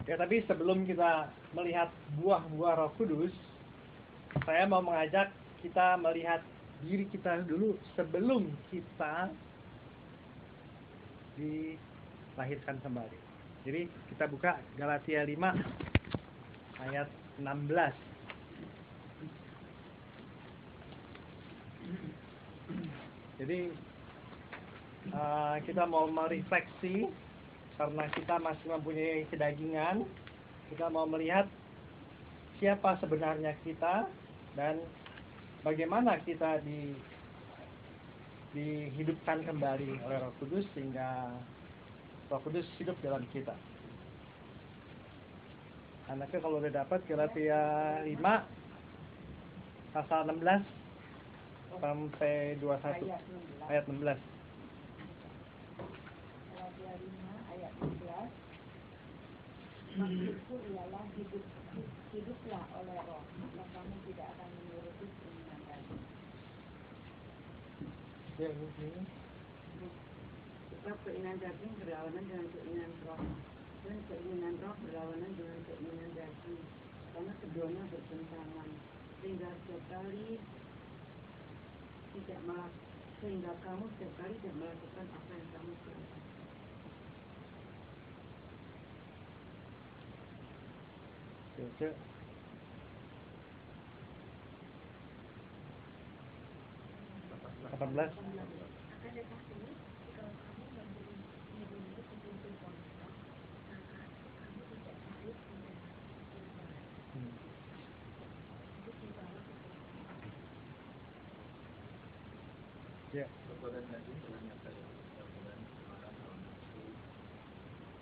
Ya, tapi sebelum kita melihat buah-buah Roh Kudus, saya mau mengajak kita melihat diri kita dulu sebelum kita dilahirkan kembali. Jadi kita buka Galatia 5 ayat 16. Jadi kita mau merefleksi karena kita masih mempunyai kedagingan. Kita mau melihat siapa sebenarnya kita dan bagaimana kita dihidupkan kembali oleh Roh Kudus sehingga Roh Kudus hidup dalam kita. Anaknya kalau udah dapat Galatia 5 pasal 16 sampai 21 ayat 16. Galatia 5 ayat 16. Maksudku ialah hiduplah oleh Roh, maka kamu tidak akan menuruti keinginan daging. Ya, ini. Sebab keinginan daging berlawanan dengan keinginan roh, dan keinginan roh berlawanan dengan keinginan daging, karena keduanya bertentangan, sehingga kamu setiap kali tidak melakukan apa yang kamu kehendaki. Oke. 18. Ya.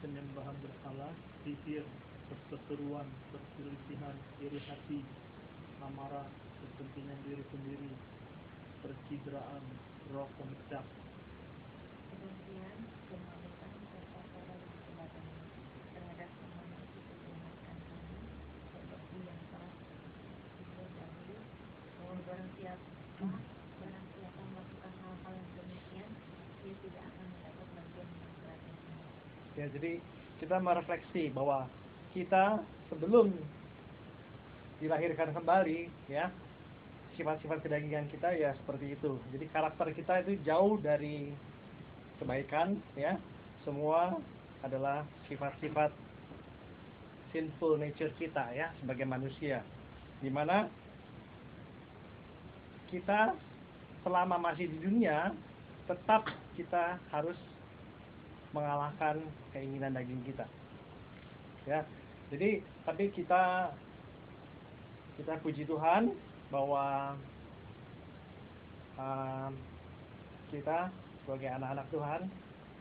Penyembahan berhala, sihir, perseteruan, perselisihan, iri hati, amarah, kepentingan diri sendiri, percidraan, roh pemecah, Kebencian, kemaluan, serta cara yang sebagainya terhadap sesama itu mengingatkan kami seperti yang telah disebut dahulu bahwa barang siapa melakukan hal-hal yang demikian, dia tidak akan mendapat bagian yang berarti. Ya, jadi kita merefleksi bahwa kita sebelum dilahirkan kembali, ya, sifat-sifat kedagingan kita ya seperti itu. Jadi karakter kita itu jauh dari kebaikan, ya. Semua adalah sifat-sifat sinful nature kita, ya, sebagai manusia. Dimana kita selama masih di dunia tetap kita harus mengalahkan keinginan daging kita, ya. Jadi tapi kita puji Tuhan bahwa kita sebagai anak-anak Tuhan,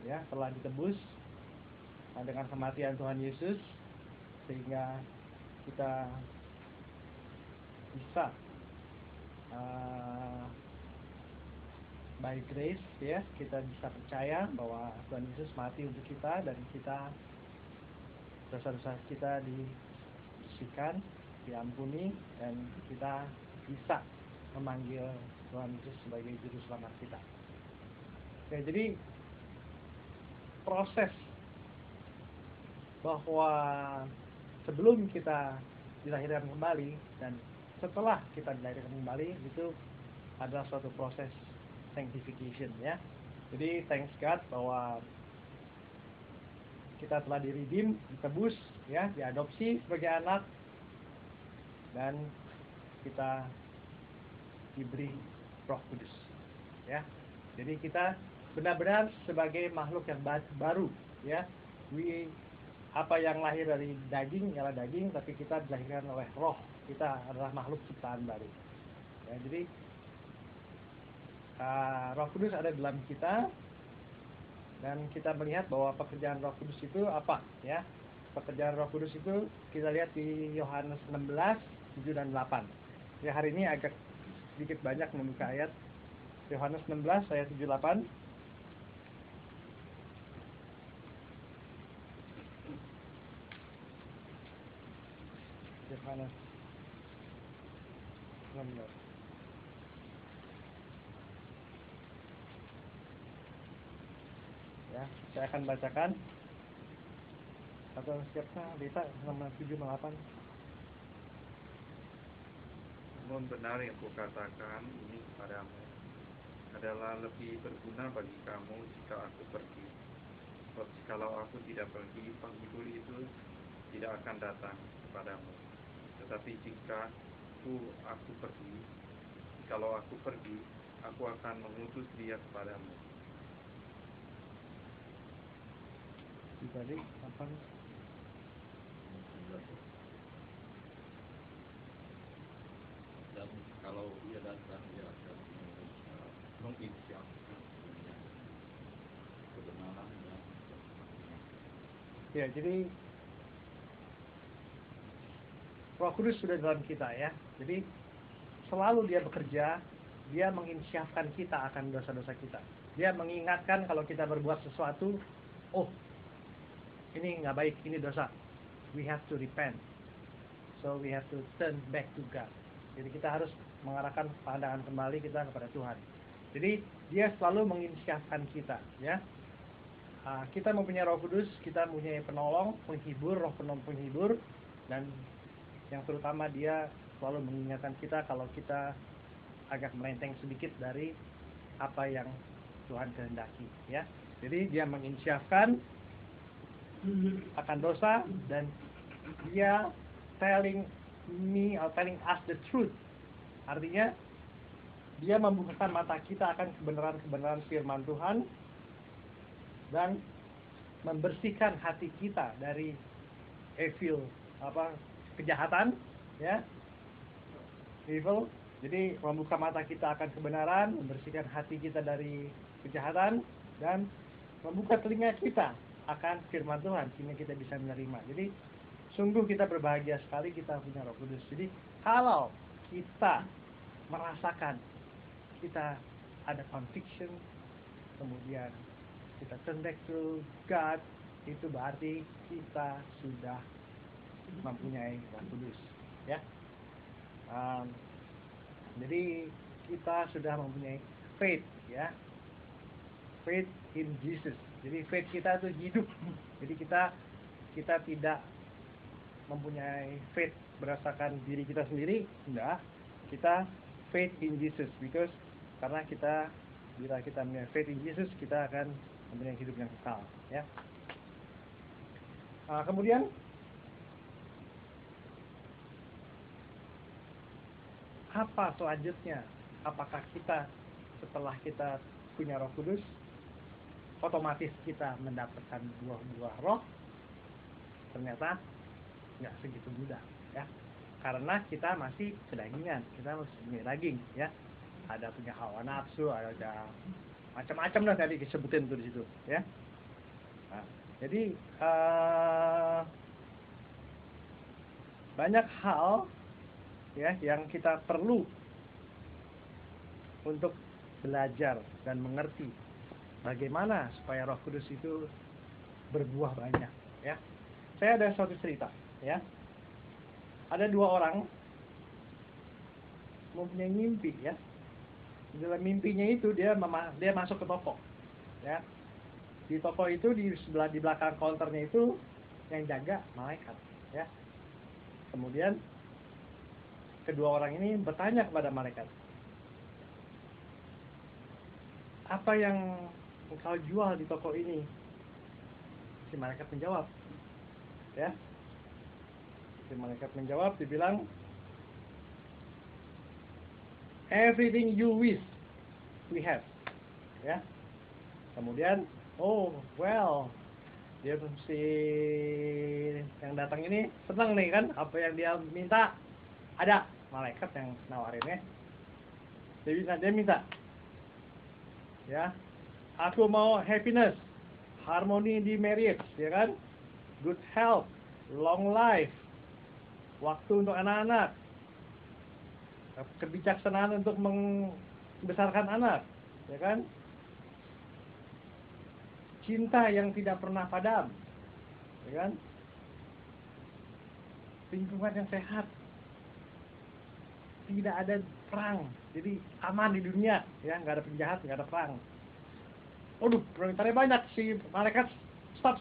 ya, telah ditebus dengan kematian Tuhan Yesus sehingga kita bisa by grace, ya, kita bisa percaya bahwa Tuhan Yesus mati untuk kita dan kita dosa-dosa kita dibersihkan, diampuni, dan kita bisa memanggil Tuhan Yesus sebagai juru selamat kita. Oke, jadi proses bahwa sebelum kita dilahirkan kembali dan setelah kita dilahirkan kembali itu adalah suatu proses sanctification, ya. Jadi thanks God bahwa kita telah diredeem, ditebus, ya, diadopsi sebagai anak, dan kita diberi Roh Kudus, ya. Jadi kita benar-benar sebagai makhluk yang baru, ya. Apa yang lahir dari daging ialah daging, tapi kita dilahirkan oleh Roh. Kita adalah makhluk ciptaan baru, ya. Jadi Roh Kudus ada dalam kita, dan kita melihat bahwa pekerjaan Roh Kudus itu apa, ya. Pekerjaan Roh Kudus itu kita lihat di Yohanes 16, 7 dan 8. Ya, hari ini agak sedikit banyak membuka ayat. Yohanes 16 ayat 7 8. Yohanes 16. Ya, saya akan bacakan. Atau siapa? Desa 6708. Namun benar yang kukatakan ini kepadamu adalah lebih berguna bagi kamu jika aku pergi. Sebab jikalau aku tidak pergi, penghibur itu tidak akan datang kepadamu. Tetapi jikalau aku pergi, aku akan mengutus dia kepadamu. Tadi apa? Dan kalau ia datang, dia akan menginsyafkan kebenaran dan Ya, jadi Roh Kudus sudah dalam kita ya. Jadi selalu dia bekerja, dia menginsyafkan kita akan dosa-dosa kita. Dia mengingatkan kalau kita berbuat sesuatu, oh ini nggak baik, ini dosa. We have to repent. So we have to turn back to God. Jadi kita harus mengarahkan pandangan kembali kita kepada Tuhan. Jadi dia selalu menginsyafkan kita ya. Kita mempunyai Roh Kudus, kita mempunyai penolong, penghibur, roh penghibur, dan yang terutama dia selalu mengingatkan kita kalau kita agak melenceng sedikit dari apa yang Tuhan kehendaki ya. Jadi dia menginsyafkan akan dosa dan dia telling us the truth. Artinya dia membukakan mata kita akan kebenaran-kebenaran firman Tuhan dan membersihkan hati kita dari kejahatan ya, evil. Jadi membuka mata kita akan kebenaran, membersihkan hati kita dari kejahatan, dan membuka telinga kita akan firman Tuhan sehingga kita bisa menerima. Jadi sungguh kita berbahagia sekali kita punya Roh Kudus. Jadi kalau kita merasakan kita ada conviction, kemudian kita turn back to God, itu berarti kita sudah mempunyai Roh Kudus ya. Jadi kita sudah mempunyai faith ya, faith in Jesus. Jadi faith kita itu hidup. Jadi kita tidak mempunyai faith berdasarkan diri kita sendiri, enggak. Kita faith in Jesus karena bila kita mempunyai faith in Jesus, kita akan mempunyai hidup yang kekal ya. Kemudian apa selanjutnya? Apakah kita setelah kita punya Roh Kudus otomatis kita mendapatkan buah-buah roh? Ternyata nggak segitu mudah ya, karena kita masih kedagingan, kita masih punya daging ya. Ada punya hawa nafsu, ada macam-macam lah tadi disebutin tuh di situ ya. Jadi banyak hal ya yang kita perlu untuk belajar dan mengerti bagaimana supaya Roh Kudus itu berbuah banyak ya. Saya ada suatu cerita ya. Ada dua orang mempunyai mimpi ya. Dalam mimpinya itu dia masuk ke toko ya. Di toko itu di belakang counternya itu yang jaga malaikat ya. Kemudian kedua orang ini bertanya kepada malaikat, apa yang engkau jual di toko ini? Si malaikat menjawab ya. Si malaikat menjawab, dibilang, everything you wish we have ya. Kemudian dia si yang datang ini senang nih kan, apa yang dia minta ada. Malaikat yang nawarinnya, dia minta ya, aku mau happiness, harmoni di marriage ya kan, good health, long life, waktu untuk anak-anak, kebijaksanaan untuk membesarkan anak ya kan, cinta yang tidak pernah padam ya kan, lingkungan yang sehat, tidak ada perang, jadi aman di dunia ya, nggak ada penjahat, nggak ada perang. Permintaannya banyak. Si malaikat stop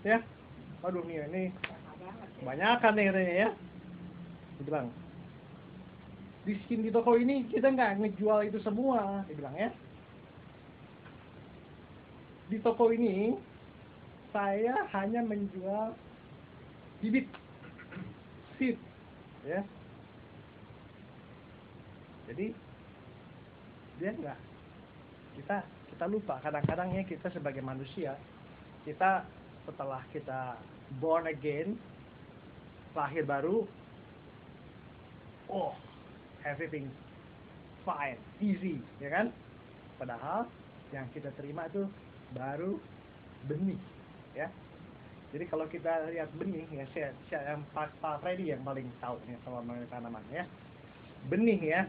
ya, waduh nih ini Sama banget ya. kebanyakan nih katanya ya. Dia bilang, di toko ini kita nggak ngejual itu semua, dia bilang ya. Di toko ini saya hanya menjual bibit, seed, ya. Jadi dia nggak, kita lupa kadang-kadang ya, kita sebagai manusia, kita setelah kita born again, lahir baru, oh everything fine, easy, ya kan? Padahal yang kita terima itu baru benih, ya. Jadi kalau kita lihat benih, ya yang Pak Freddy yang paling tahu ya kalau mengenai tanaman, ya. Benih ya,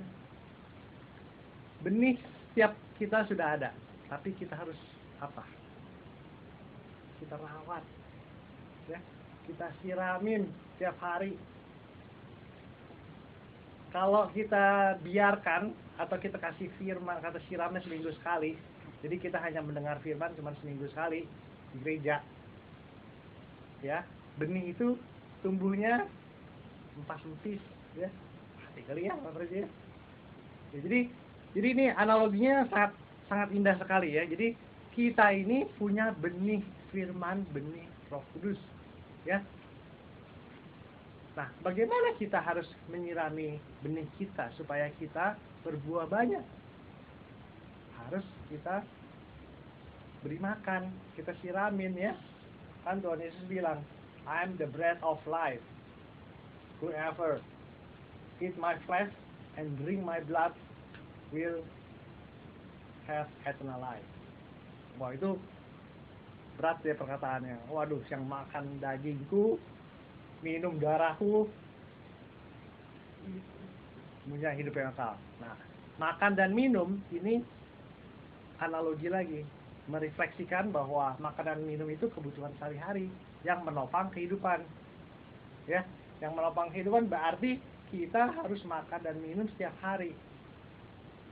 benih setiap kita sudah ada, tapi kita harus apa? Kita rawat, ya. Kita siramin tiap hari. Kalau kita biarkan atau kita kasih firman, kata siramnya seminggu sekali, jadi kita hanya mendengar firman cuma seminggu sekali di gereja, ya, benih itu tumbuhnya empas-empis, ya, hati kali ya, Pak Freddy, ya. Ya, jadi ini analoginya sangat indah sekali ya. Jadi kita ini punya benih firman, benih Roh Kudus, ya. Nah, bagaimana kita harus menyirami benih kita supaya kita berbuah banyak? Harus kita beri makan, kita siramin ya. Kan Tuhan Yesus bilang, I am the bread of life. Whoever eat my flesh and drink my blood will have eternal life. Wah, itu berat ya perkataannya. Waduh, yang makan dagingku, minum darahku, punya hidup yang kekal. Nah, makan dan minum ini analogi lagi, merefleksikan bahwa makan dan minum itu kebutuhan sehari-hari yang menopang kehidupan. Ya, yang menopang kehidupan berarti kita harus makan dan minum setiap hari.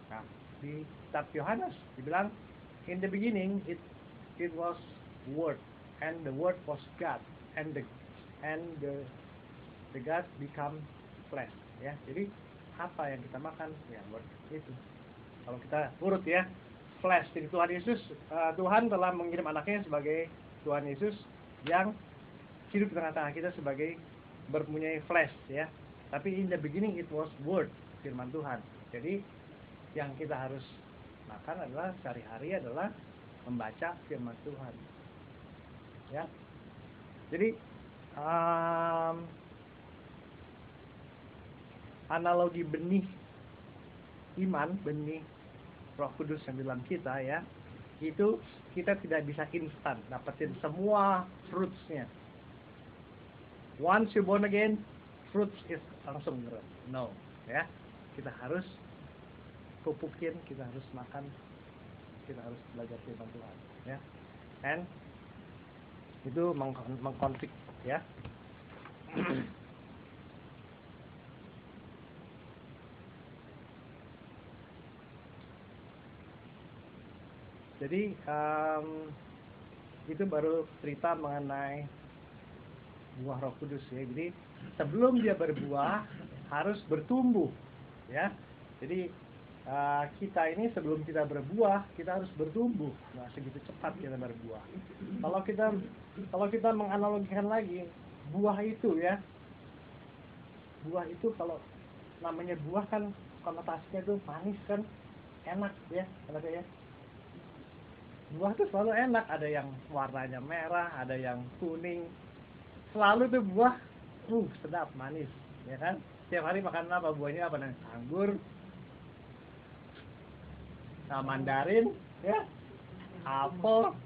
Nah, di kitab Yohanes dibilang, in the beginning it was Word, and the Word was God, and the God become flesh, ya. Jadi apa yang kita makan, ya Word itu. Kalau kita urut ya, flesh. Jadi Tuhan Yesus, Tuhan telah mengirim anaknya sebagai Tuhan Yesus yang hidup di tengah-tengah kita sebagai berpunyai flesh, ya. Tapi in the beginning it was Word, firman Tuhan. Jadi yang kita harus makan adalah sehari-hari adalah membaca firman Tuhan, ya. Jadi analogi benih iman, benih Roh Kudus yang dalam kita, ya, itu kita tidak bisa instan dapetin semua fruitsnya. Once you born again, fruits is langsung growth. No, ya. Kita harus pupukin, kita harus makan, kita harus belajar firman Tuhan, ya. And itu mengkonflik, ya. Jadi itu baru cerita mengenai buah Roh Kudus, ya. Jadi sebelum dia berbuah harus bertumbuh, ya. Jadi kita ini sebelum kita berbuah kita harus bertumbuh. Nah, segitu cepat kita berbuah. Kalau kita menganalogikan lagi buah itu, ya, buah itu kalau namanya buah kan konotasinya itu manis kan, enak ya, ya. Buah itu selalu enak, ada yang warnanya merah, ada yang kuning, selalu tuh buah sedap, manis, ya kan. Setiap hari makan apa buahnya, apa nih, anggur, mandarin, ya, apel,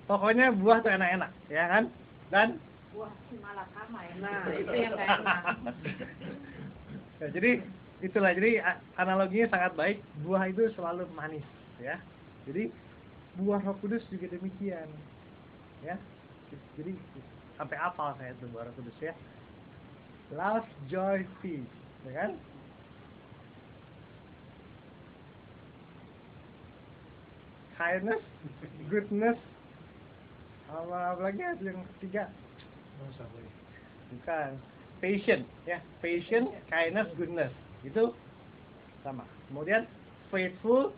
pokoknya buah tuh enak-enak, ya kan. Dan Buah malakama ya. Nah, itu yang nggak enak. ya, jadi itulah, jadi analoginya sangat baik, buah itu selalu manis, ya. Jadi buah Roh Kudus juga demikian, ya. Jadi sampai apal saya itu buah Roh Kudus, ya. Love, joy, peace, ya kan. Kindness, goodness, Apa lagi yang ketiga? Oh, sabar. Bukan. Patient, ya. Patient, kindness, goodness. Itu sama. Kemudian faithful,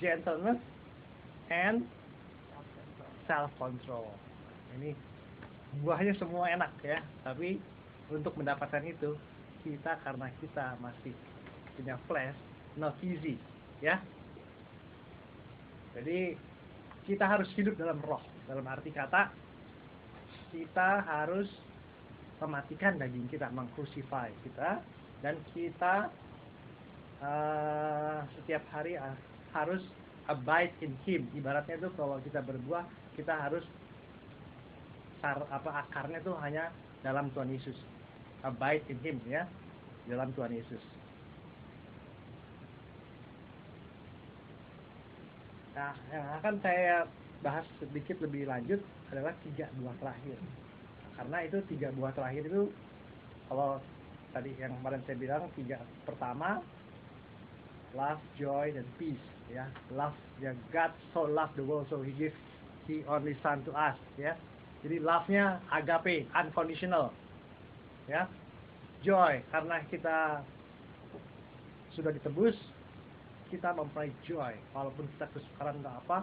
gentleness, and self-control. Ini buahnya semua enak ya, tapi untuk mendapatkan itu karena kita masih punya flesh, not easy, ya. Jadi kita harus hidup dalam roh, dalam arti kata kita harus mematikan daging kita, mengcrucify kita, dan kita setiap hari harus abide in Him. Ibaratnya itu kalau kita berbuah, kita harus akarnya itu hanya dalam Tuhan Yesus. Abide in Him, ya, dalam Tuhan Yesus. Nah, yang akan saya bahas sedikit lebih lanjut adalah 3 buah terakhir. Karena itu 3 buah terakhir itu, kalau tadi yang kemarin saya bilang 3 pertama, love, joy, dan peace, ya. Love, ya, God so loved the world so He gave His only Son to us, ya. Jadi love-nya agape, unconditional, ya. Joy, karena kita sudah ditebus, kita mempunyai joy, walaupun kita kesukaran atau apa,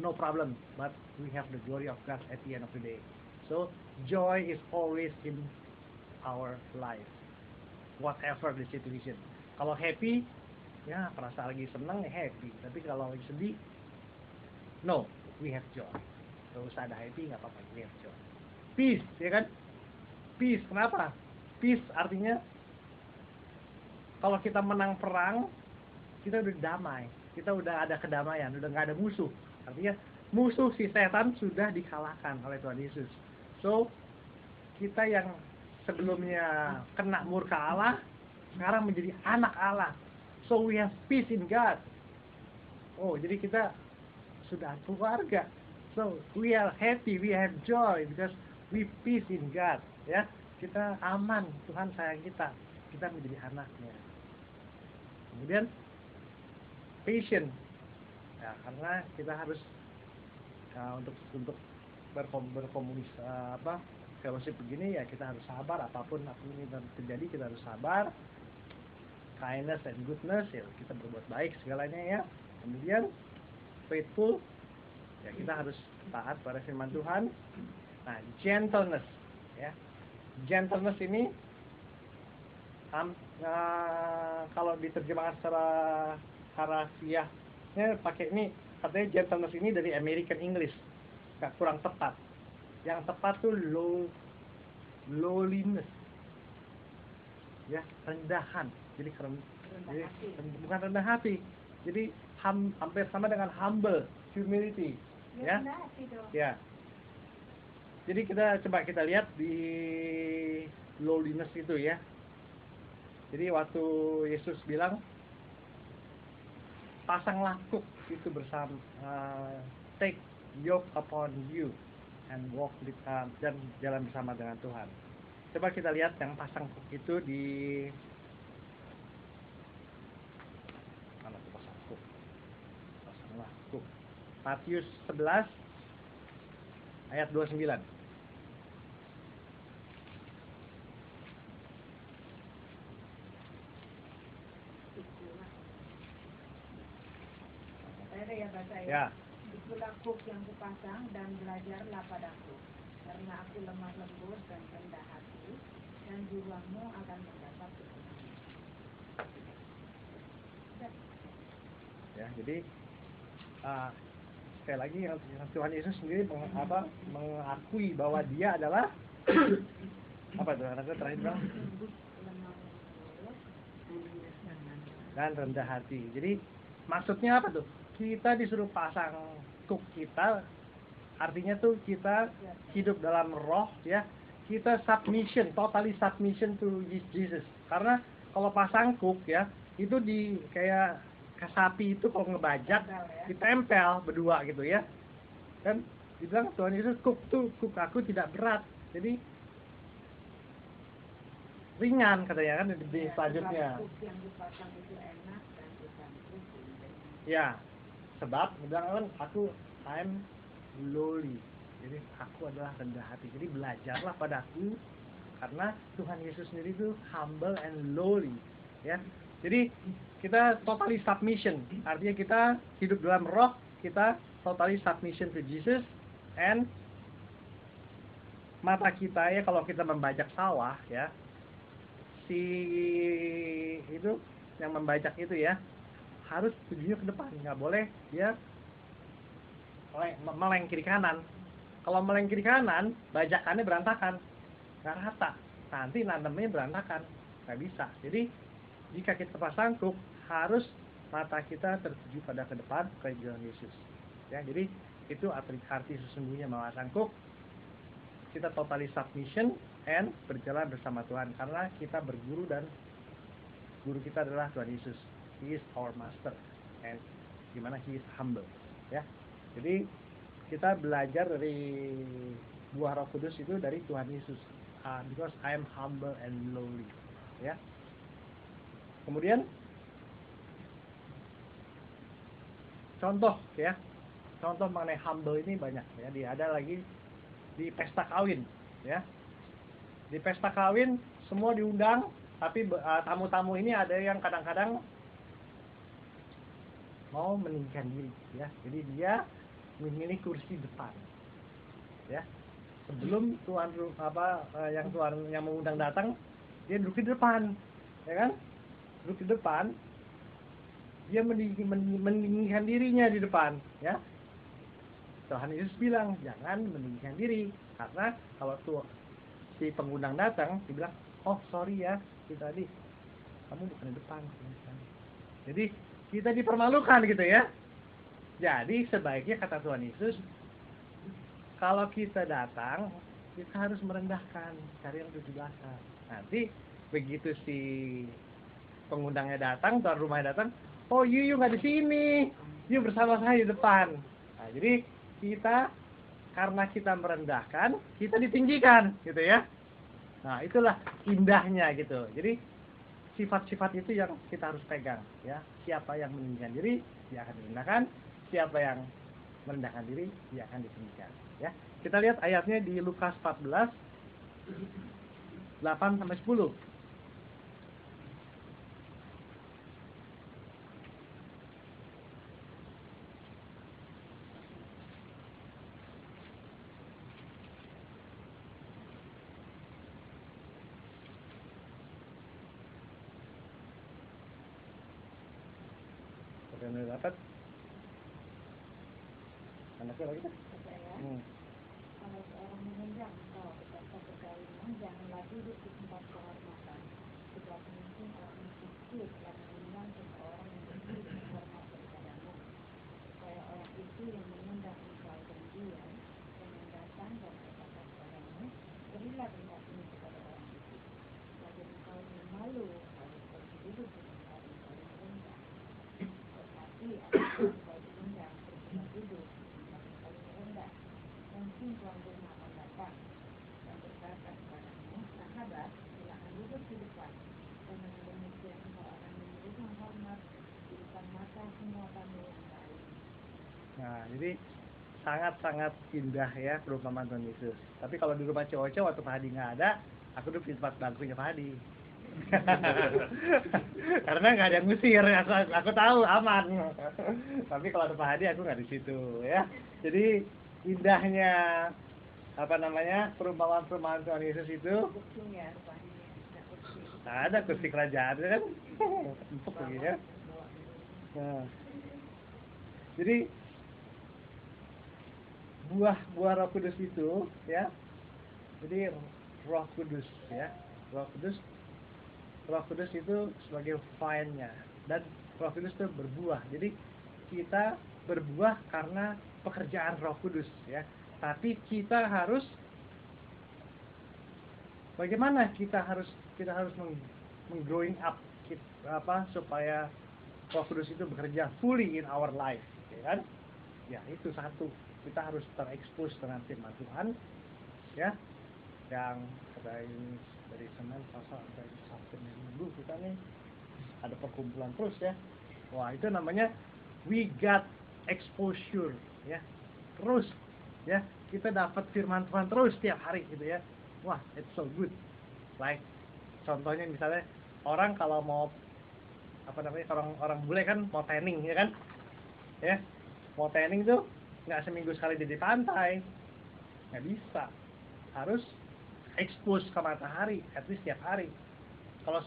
no problem, but we have the glory of God at the end of the day. So joy is always in our life, whatever the situation. Kalau happy, ya perasa lagi senang ya happy, tapi kalau lagi sedih, no, we have joy. Kalau usah ada happy nggak apa-apa, we have joy. Peace, ya kan? Peace, kenapa? Peace artinya kalau kita menang perang, kita udah damai, kita udah ada kedamaian, udah nggak ada musuh. Artinya musuh si setan sudah dikalahkan oleh Tuhan Yesus. So kita yang sebelumnya kena murka Allah, sekarang menjadi anak Allah. So we have peace in God. Oh, jadi kita sudah keluarga. So we are happy, we have joy because we peace in God. Ya, kita aman, Tuhan sayang kita. Kita menjadi anaknya. Kemudian patient, ya, karena kita harus untuk berkomunikasi fellowship begini, ya kita harus sabar, apapun ini terjadi kita harus sabar. Kindness and goodness, ya kita berbuat baik segalanya, ya. Kemudian faithful, ya kita harus taat pada firman Tuhan. Nah, gentleness, ya. Gentleness ini kalau diterjemahkan secara harafiahnya pakai ini, katanya gentleness ini dari American English, kurang tepat. Yang tepat tuh lowliness, ya, rendahan. Jadi bukan rendah hati, jadi hampir sama dengan humble, humility, ya. Ya. Jadi coba kita lihat di lowliness itu, ya. Jadi waktu Yesus bilang, pasanglah kuk itu bersama, take yoke upon you and walk with dan jalan bersama dengan Tuhan. Coba kita lihat yang pasang kuk itu di mana tuh pasang kuk? Pasanglah kuk. Matius 11 ayat 29. Ya, baca ya. Ya. Itulah kuk yang kupasang dan belajarlah padaku, karena aku lemah lembut dan rendah hati, dan jiwamu akan mendapat ketenangan. Ya, jadi sekali lagi yang Tuhan Yesus sendiri mengakui bahwa Dia adalah apa itu? Anaknya terakhir bilang dan rendah hati. Jadi maksudnya apa tuh? Kita disuruh pasang kuk kita, artinya tuh kita hidup dalam roh, ya. Kita submission, totally submission to Jesus. Karena kalau pasang kuk, ya, itu di kayak sapi itu kalau ngebajak ditempel berdua gitu, ya. Kan dibilang Tuhan Yesus, kuk aku tidak berat. Jadi ringan katanya kan di selanjutnya. Ya. Sebab bilang kan I'm lowly, Jadi aku adalah rendah hati. Jadi belajarlah padaku, karena Tuhan Yesus sendiri itu humble and lowly, ya. Jadi kita totally submission, artinya kita hidup dalam roh, kita totally submission to Jesus, and mata kita ya, kalau kita membajak sawah ya, si itu yang membajak itu ya harus tujuannya ke depan, nggak boleh dia meleng kiri kanan. Kalau meleng kiri kanan, bajakannya berantakan, nggak rata, nanti nanamnya berantakan, nggak bisa. Jadi jika kita pasangkuk, harus mata kita tertuju pada ke depan, ke jalan Yesus. Ya, jadi itu arti sesungguhnya pasangkuk. Kita totally submission and berjalan bersama Tuhan, karena kita berguru dan guru kita adalah Tuhan Yesus. He is our master, and gimana He is humble. Ya, jadi kita belajar dari buah Roh Kudus itu dari Tuhan Yesus. Because I am humble and lowly. Ya. Kemudian contoh ya, contoh mengenai humble ini banyak ya. Dia ada lagi di pesta kawin ya. Di pesta kawin semua diundang, tapi tamu-tamu ini ada yang kadang-kadang mau meninggikan diri ya. Jadi dia memilih kursi depan ya. Sebelum tuan yang mengundang datang, dia duduk di depan ya kan, duduk di depan, dia meninggikan dirinya di depan ya. Tuhan Yesus bilang jangan meninggikan diri, karena kalau si pengundang datang, dia bilang, oh sorry ya, tadi kamu bukan di depan. Jadi kita dipermalukan gitu ya. Jadi sebaiknya kata Tuhan Yesus, kalau kita datang, kita harus merendahkan, cari yang duduk di belakang. Nanti begitu si pengundangnya datang, tuan rumahnya datang, oh you nggak di sini, you bersama saya di depan. Nah, jadi kita, karena kita merendahkan, kita ditinggikan gitu ya. Nah itulah indahnya gitu. Jadi sifat-sifat itu yang kita harus pegang ya. Siapa yang meninggikan diri, dia akan direndahkan. Siapa yang merendahkan diri, dia akan ditinggikan ya. Kita lihat ayatnya di Lukas 14 8-10. Sudah dapat? Anaknya lagi tuh? Kalau seorang mengundang kau ke pesta perkawinan, janganlah duduk di tempat kehormatan. Sebab mungkin orang miskin yang mengundang seseorang yang lebih hormat daripadamu. Supaya orang itu yang mengundang engkau dan dia yang datang dan berkata kepadamu, berilah benda ini kepada orang itu. Lalu engkau malu kalau pergi duduk di tempat yang paling rendah. Tetapi apabila engkau diundang pergilah duduk di tempat yang paling rendah. Mungkin tuan rumah akan datang dan berkata kepadamu, sahabat, silakan duduk di depan. Dan dengan demikian engkau akan memberikan hormat di depan mata semua tamu yang lain. Nah, jadi sangat-sangat indah ya perumpamaan Tuhan Yesus. Tapi kalau di rumah cowok-cowok waktu Pak Hadi nggak ada, aku duduk di tempat bangkunya Pak Hadi. Karena nggak ada yang ngusir, aku tahu aman. Tapi kalau ada Pak Hadi aku nggak di situ ya. Jadi indahnya perumpamaan Tuhan Yesus itu ada kursi kerajaan kan, empuk begini ya. Nah, jadi buah Roh Kudus itu ya, jadi Roh Kudus ya, Roh Kudus itu sebagai vine-nya, dan Roh Kudus itu berbuah. Jadi kita berbuah karena pekerjaan Roh Kudus ya. Tapi kita harus bagaimana kita harus meng-growing up supaya Roh Kudus itu bekerja fully in our life, ya kan? Ya itu satu, kita harus terekspos dengan firman Tuhan ya. Yang dari Senin, Selasa sampai Sabtu Minggu kita nih ada perkumpulan terus ya. Wah, itu namanya we got exposure ya, terus ya, kita dapat firman Tuhan terus setiap hari gitu ya. Wah, it's so good. Like contohnya misalnya orang kalau mau orang bule kan mau tanning ya kan, ya mau tanning tuh nggak seminggu sekali di pantai, nggak bisa, harus expose ke matahari at least setiap hari. Kalau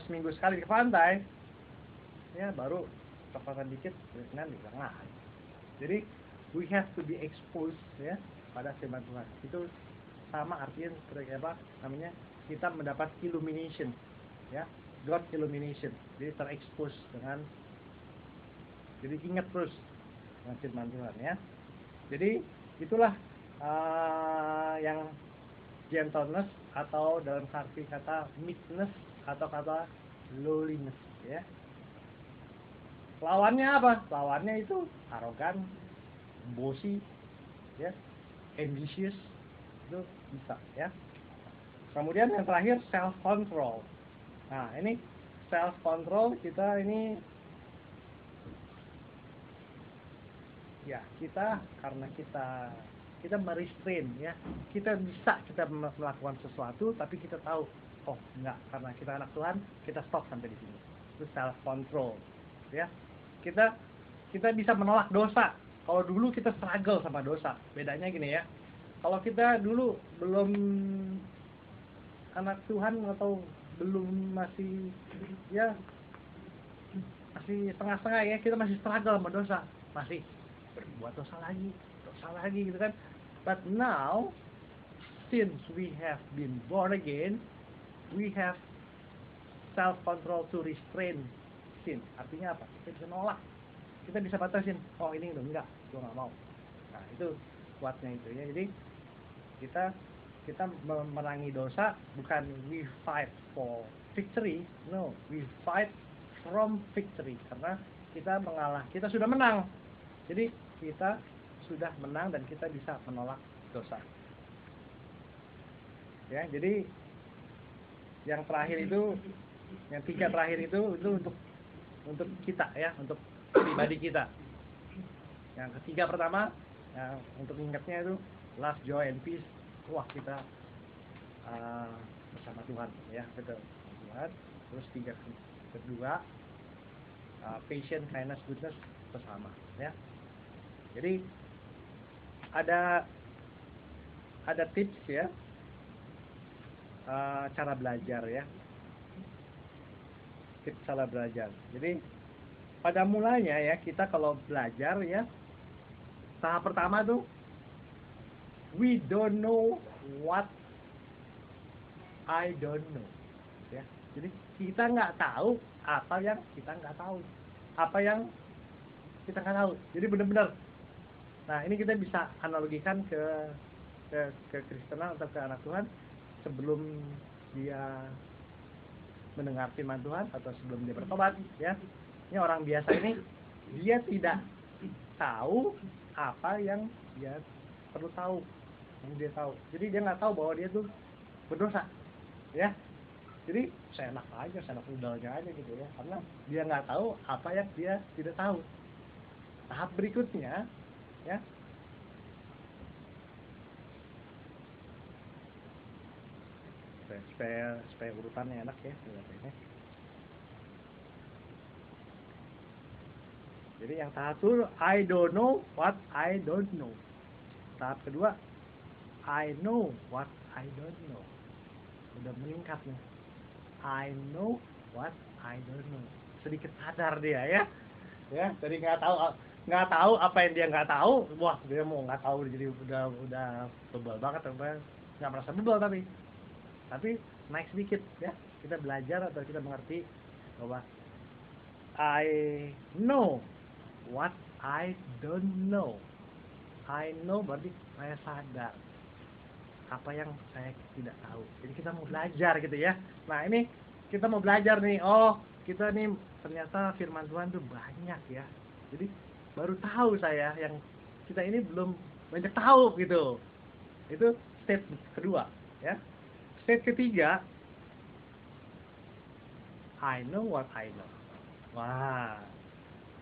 seminggu sekali ke pantai, ya baru coklatan dikit, nanti hilang lagi. Jadi we have to be exposed ya pada firman Tuhan. Itu sama artinya seperti apa namanya, kita mendapat illumination ya, God illumination. Jadi terekspos dengan, jadi ingat terus dengan firman Tuhan ya. Jadi itulah yang gentleness, atau dalam arti kata meekness atau kata lowliness ya. Lawannya apa? Lawannya itu arogan, bossy ya, ambitious, itu bisa ya. Kemudian yang terakhir self control. Nah, ini self control kita ini ya, karena kita merestrain ya. Kita melakukan sesuatu tapi kita tahu, oh enggak, karena kita anak Tuhan, kita stop sampai di sini. Itu self control ya. Kita bisa menolak dosa. Kalau dulu kita struggle sama dosa. Bedanya gini ya. Kalau kita dulu belum anak Tuhan atau belum masih setengah-setengah ya, kita masih struggle sama dosa, masih berbuat dosa lagi gitu kan. But now since we have been born again, we have self control to restrain sin. Artinya apa? Kita bisa nolak, kita bisa batasin, oh ini udah enggak, gua nggak mau. Nah itu kuatnya itu ya. Jadi kita memerangi dosa bukan we fight for victory, no, we fight from victory, karena kita sudah menang. Jadi kita sudah menang dan kita bisa menolak dosa. Ya, jadi yang terakhir itu, yang 3 terakhir itu untuk kita ya, untuk pribadi kita. Yang ketiga pertama, yang untuk ingatnya itu love, joy, and peace. Wah, kita bersama Tuhan ya, betul, Tuhan. Terus 3 kedua, patience, kindness, goodness, bersama ya. Jadi ada tips ya, cara belajar ya, tips cara belajar. Jadi pada mulanya ya, kita kalau belajar ya, tahap pertama tuh we don't know what I don't know ya. Jadi kita nggak tahu apa yang kita nggak tahu, jadi benar-benar. Nah, ini kita bisa analogikan ke Kristenan atau ke anak Tuhan sebelum dia mendengar firman Tuhan atau sebelum dia bertobat ya. Ini orang biasa ini, dia tidak tahu apa yang dia perlu tahu, yang dia tahu. Jadi dia nggak tahu bahwa dia tuh berdosa ya. Jadi seenak udahnya aja gitu ya, karena dia nggak tahu apa yang dia tidak tahu. Tahap berikutnya ya, supaya urutannya enak ya. Jadi yang tahap itu I don't know what I don't know. Tahap kedua I know what I don't know. Udah meningkat nih, I know what I don't know. Sedikit sadar dia ya. Jadi nggak tahu apa yang dia nggak tahu. Wah, dia mau nggak tahu, jadi udah bebal banget, nggak merasa bebal tapi naik sedikit ya. Kita belajar atau kita mengerti bahwa I know what I don't know. I know berarti saya sadar apa yang saya tidak tahu. Jadi kita mau belajar gitu ya. Nah, ini kita mau belajar nih. Oh, kita nih ternyata firman Tuhan tuh banyak ya. Jadi baru tahu saya, yang kita ini belum banyak tahu gitu. Itu step kedua ya. Step ketiga, I know what I know. Wah,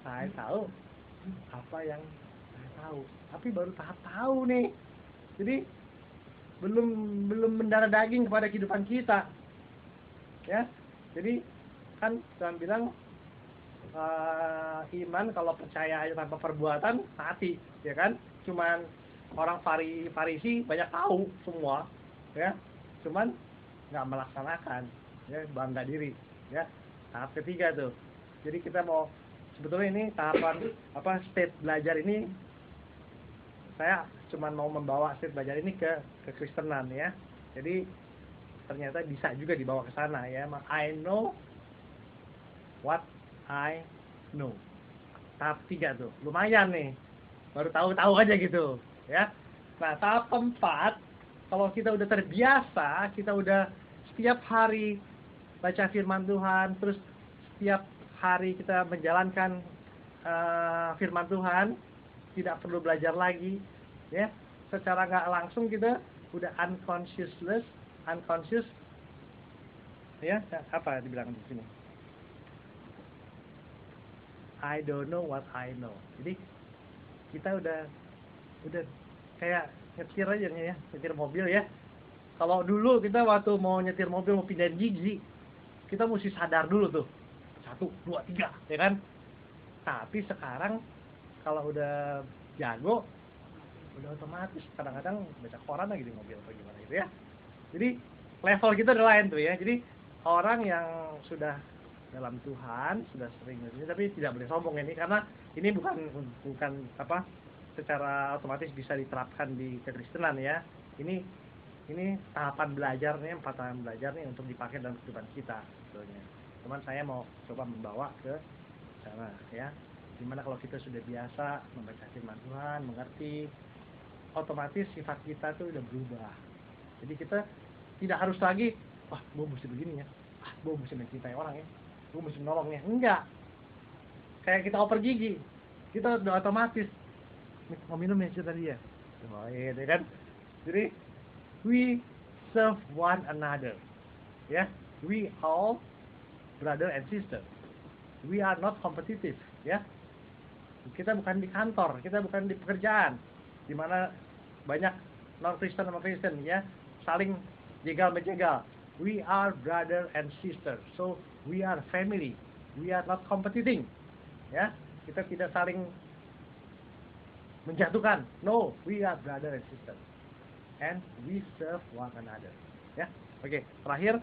saya tahu apa yang saya tahu, tapi baru tahap tahu nih. Jadi belum mendarah daging kepada kehidupan kita, ya. Jadi kan Tuhan bilang iman kalau percaya aja tanpa perbuatan mati, ya kan? Cuman orang Farisi banyak tahu semua, ya, cuman nggak melaksanakan, ya, bangga diri, ya. Tahap ketiga tuh. Jadi kita mau sebetulnya ini tahapan state belajar ini, saya cuman mau membawa state belajar ini ke kekristenan, ya. Jadi ternyata bisa juga dibawa ke sana, ya. I know what I know. Tahap 3 tuh, lumayan nih. Baru tahu-tahu aja gitu, ya. Nah, tahap 4, kalau kita udah terbiasa, kita udah setiap hari baca firman Tuhan, terus setiap hari kita menjalankan firman Tuhan, tidak perlu belajar lagi, ya. Secara nggak langsung kita udah unconscious, ya. Apa dibilang di sini? I don't know what I know. Jadi kita udah kayak nyetir aja nih, ya, nyetir mobil, ya. Kalau dulu kita waktu mau nyetir mobil, mau pindahin gigi, kita mesti sadar dulu tuh, 1, 2, 3, ya kan? Tapi sekarang kalau udah jago, udah otomatis kadang-kadang baca koran lagi di mobil atau gimana gitu, ya. Jadi level kita udah lain tuh, ya. Jadi orang yang sudah dalam Tuhan, sudah sering ini, tapi tidak boleh sombong ini, karena ini bukan secara otomatis bisa diterapkan di kekristenan, ya. Ini tahapan belajar nih, 4 tahapan belajar nih untuk dipakai dalam kehidupan kita sebetulnya. Cuman saya mau coba membawa ke sana, ya. Dimana kalau kita sudah biasa membaca firman Tuhan, mengerti, otomatis sifat kita tuh udah berubah. Jadi kita tidak harus lagi, wah, gue mesti begini, ya. Gue mesti mencintai orang, ya. Gue mesti menolongnya. Enggak. Kayak kita oper gigi, kita udah otomatis mau minum, ya, cerita dia. Oh, iya, kan? Jadi we serve one another, ya. We all brother and sister. We are not competitive, ya. Kita bukan di kantor, kita bukan di pekerjaan, di mana banyak non Kristen sama Kristen, ya, saling jegal menjegal. We are brother and sister, so we are family. We are not competing, ya. Kita tidak saling menjatuhkan. No, we are brother and sister, and we serve one another, ya. Oke, terakhir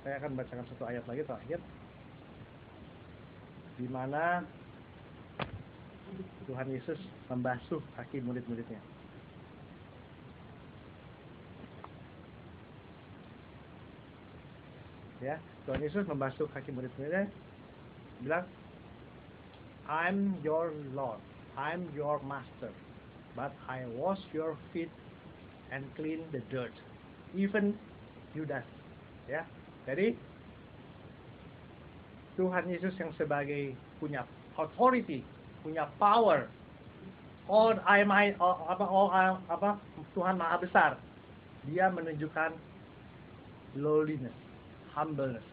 saya akan bacakan satu ayat lagi terakhir, di mana Tuhan Yesus membasuh kaki murid-muridnya. Ya, Tuhan Yesus membasuh kaki murid-muridnya, bilang, I'm your Lord, I'm your master, but I wash your feet and clean the dirt, even Judas. Ya, jadi Tuhan Yesus yang sebagai punya authority, punya power, Tuhan Maha Besar, dia menunjukkan lowliness, humbleness.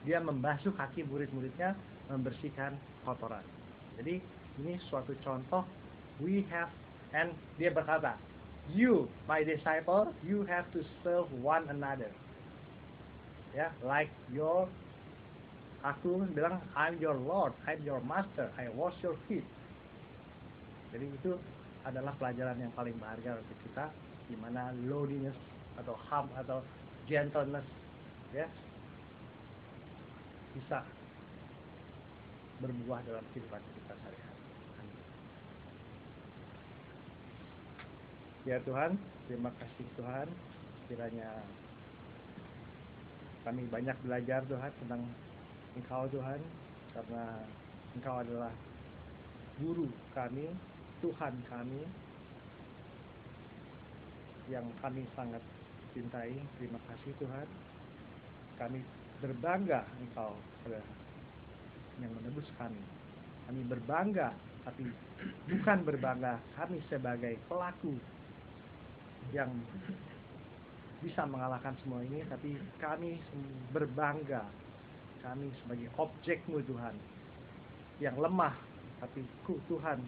Dia membasuh kaki murid-muridnya, membersihkan kotoran. Jadi ini suatu contoh, and dia berkata, you, my disciple, you have to serve one another. Ya, like aku bilang, I'm your Lord, I'm your master, I wash your feet. Jadi itu adalah pelajaran yang paling berharga untuk kita, di mana lowliness atau atau gentleness, ya, bisa berbuah dalam kehidupan kita sehari-hari. Ya Tuhan, terima kasih Tuhan, kiranya kami banyak belajar Tuhan tentang Engkau Tuhan, karena Engkau adalah guru kami, Tuhan kami, yang kami sangat cintai. Terima kasih Tuhan, kami berbangga Engkau adalah yang menebus kami. Kami berbangga, tapi bukan berbangga kami sebagai pelaku yang bisa mengalahkan semua ini, tapi kami berbangga kami sebagai objek-Mu Tuhan, yang lemah, tapi Tuhan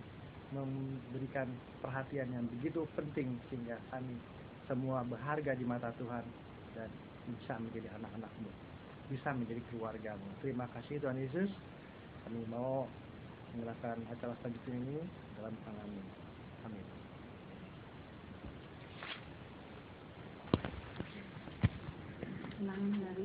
memberikan perhatian yang begitu penting sehingga kami semua berharga di mata Tuhan dan bisa menjadi anak-anak-Mu, bisa menjadi keluarga-Mu. Terima kasih Tuhan Yesus. Kami mau menyerahkan acara selanjutnya ini dalam tangan-Mu. Amin. Senang dari